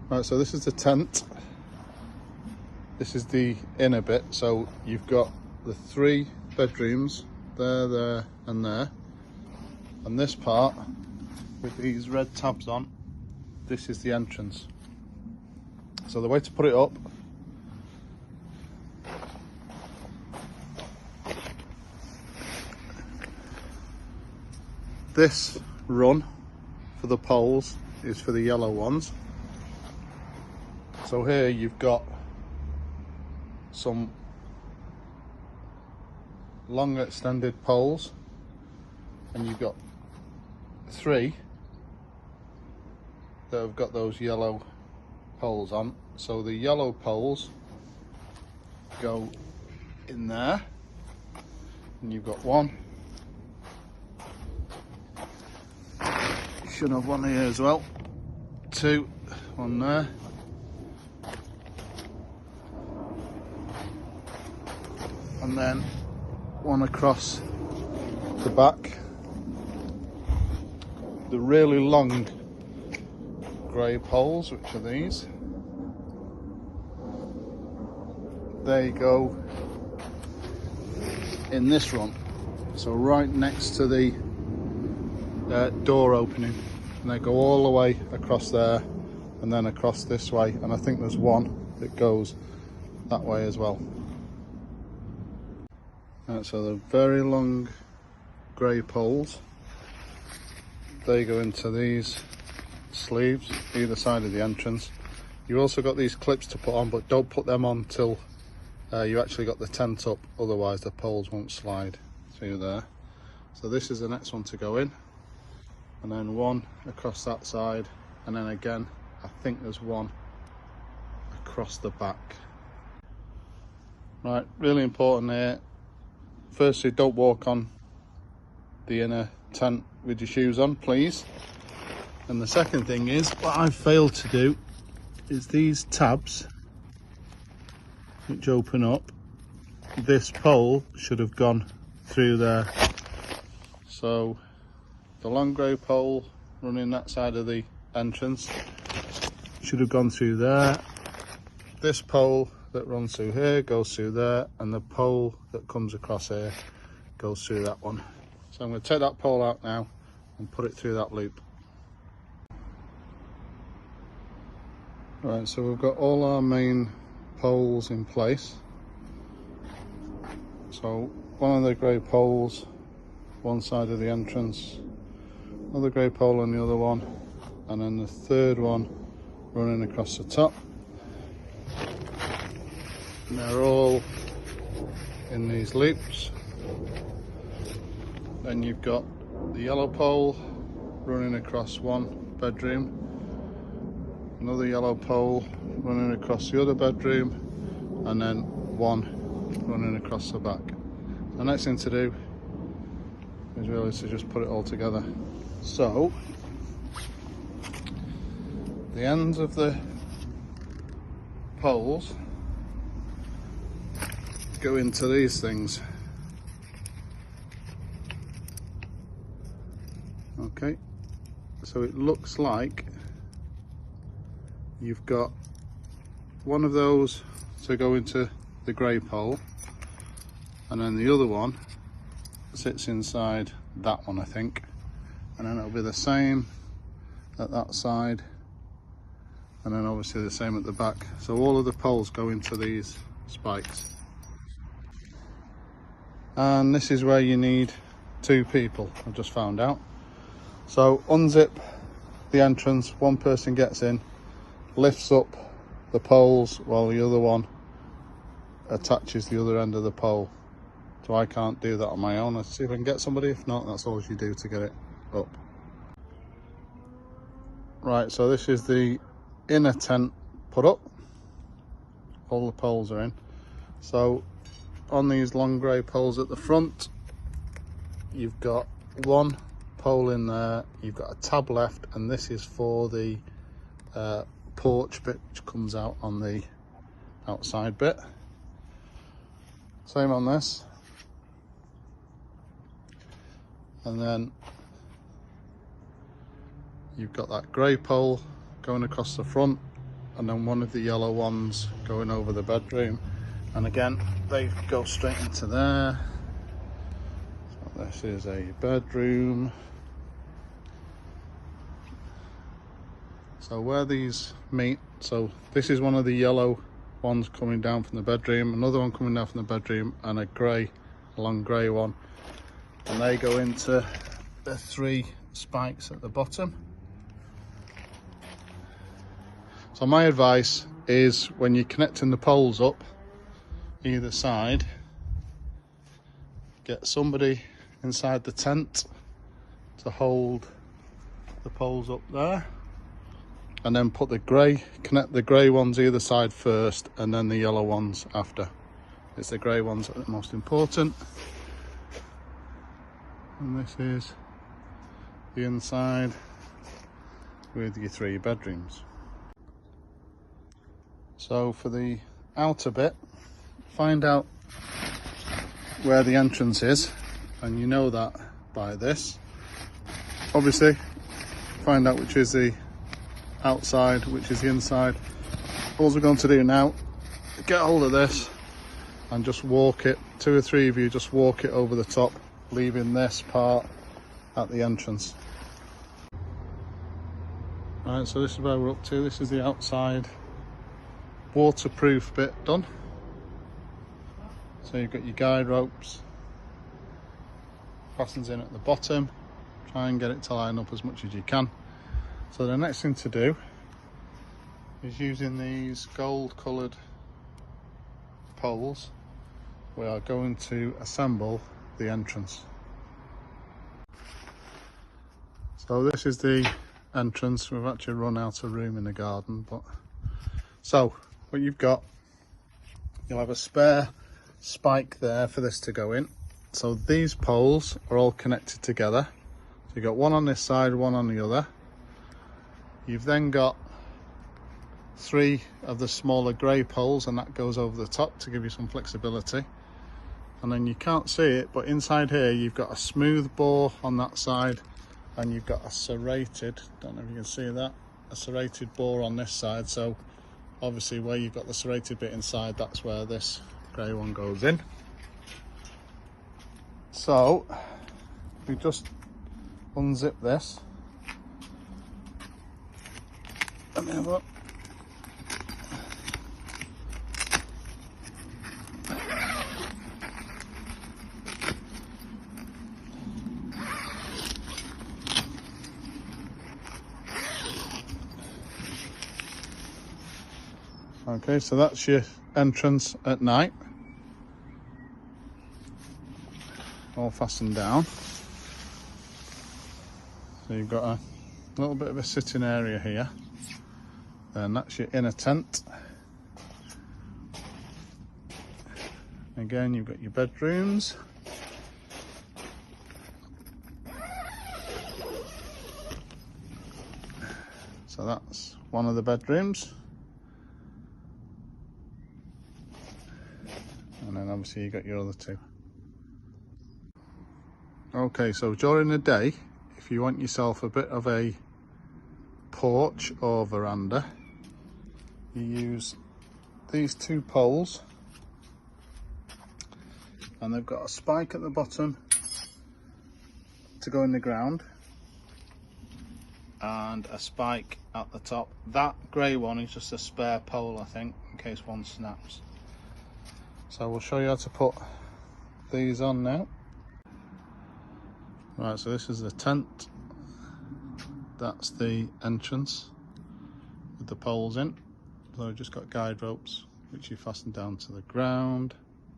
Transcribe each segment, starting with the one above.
Right, so this is the tent. This is the inner bit. So you've got the 3 bedrooms there, there and there. And this part with these red tabs on, this is the entrance. So the way to put it up, this run for the poles is for the yellow ones. So here you've got some long extended poles, and you've got 3 that have got those yellow poles on. So the yellow poles go in there, and you've got 1. You should have 1 here as well. 2, 1 there. And then 1 across the back. The really long grey poles, which are these, they go in this run, so right next to the door opening, and they go all the way across there and then across this way, and I think there's 1 that goes that way as well. Right, so the very long grey poles, they go into these sleeves either side of the entrance. You also got these clips to put on, but don't put them on till you actually got the tent up, otherwise the poles won't slide through there. So this is the next one to go in, and then 1 across that side, and then again I think there's 1 across the back. Right, really important here. Firstly, don't walk on the inner tent with your shoes on, please. And the second thing is, what I've failed to do is these tabs which open up, this pole should have gone through there. So the long grey pole running that side of the entrance should have gone through there. This pole that runs through here goes through there, and the pole that comes across here goes through that one. So I'm going to take that pole out now and put it through that loop. Right, so we've got all our main poles in place. So 1 of the grey poles, 1 side of the entrance, another grey pole on the other one, and then the 3rd one running across the top. And they're all in these loops. Then you've got the yellow pole running across 1 bedroom, another yellow pole running across the other bedroom, and then 1 running across the back. The next thing to do is really to just put it all together. So the ends of the poles go into these things. Okay, so it looks like you've got 1 of those to go into the grey pole, and then the other one sits inside that one, I think, and then it'll be the same at that side, and then obviously the same at the back. So all of the poles go into these spikes, and this is where you need 2 people, I've just found out. So unzip the entrance, 1 person gets in, lifts up the poles while the other one attaches the other end of the pole. So I can't do that on my own. Let's see if I can get somebody. If not, that's all you do to get it up. Right, so this is the inner tent put up. All the poles are in. So on these long grey poles at the front, you've got 1 pole in there, you've got a tab left, and this is for the porch bit which comes out on the outside bit. Same on this. And then you've got that grey pole going across the front, and then one of the yellow ones going over the bedroom, and again they go straight into there. So this is a bedroom. So where these meet, so this is one of the yellow ones coming down from the bedroom, another one coming down from the bedroom, and a grey, long grey one, and they go into the 3 spikes at the bottom. So my advice is, when you're connecting the poles up either side, get somebody inside the tent to hold the poles up there, and then put the grey, connect the grey ones either side first, and then the yellow ones after. It's the grey ones that are the most important. And this is the inside with your 3 bedrooms. So for the outer bit, find out where the entrance is, and you know that by this. Obviously, find out which is the outside, which is the inside. All we're going to do now, get hold of this and just walk it, 2 or 3 of you just walk it over the top, leaving this part at the entrance. Right, so this is where we're up to. This is the outside waterproof bit done. So you've got your guide ropes, fastens in at the bottom. Try and get it to line up as much as you can. So the next thing to do is, using these gold coloured poles, we are going to assemble the entrance. So this is the entrance. We've actually run out of room in the garden, but so what you've got, you'll have a spare spike there for this to go in. So these poles are all connected together. So you've got one on this side, one on the other. You've then got 3 of the smaller grey poles, and that goes over the top to give you some flexibility. And then you can't see it, but inside here you've got a smooth bore on that side, and you've got a serrated, don't know if you can see that, a serrated bore on this side. So obviously where you've got the serrated bit inside, that's where this grey one goes in. So we just unzip this. Let me have a look. Okay, so that's your entrance at night, all fastened down. So you've got a little bit of a sitting area here, and that's your inner tent. Again, you've got your bedrooms. So that's one of the bedrooms. And then obviously you got your other 2. Okay, so during the day, if you want yourself a bit of a porch or veranda, you use these 2 poles, and they've got a spike at the bottom to go in the ground, and a spike at the top. That grey one is just a spare pole, I think, in case one snaps. So we'll show you how to put these on now. Right, so this is the tent. That's the entrance with the poles in. So we've just got guide ropes which you fasten down to the ground.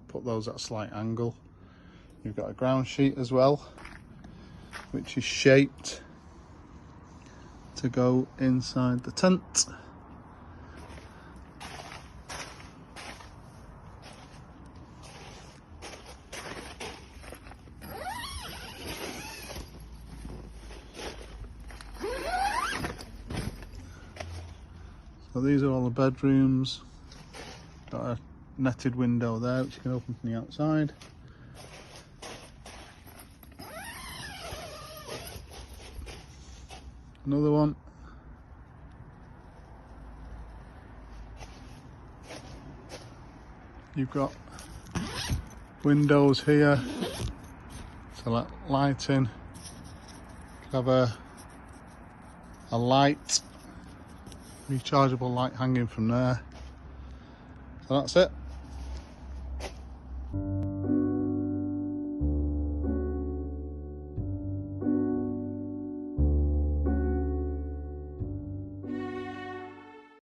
Put those at a slight angle. You've got a ground sheet as well, which is shaped to go inside the tent. So these are all the bedrooms. Got a netted window there which you can open from the outside. Another one. You've got windows here to let light in. Have a light, rechargeable light hanging from there. So that's it.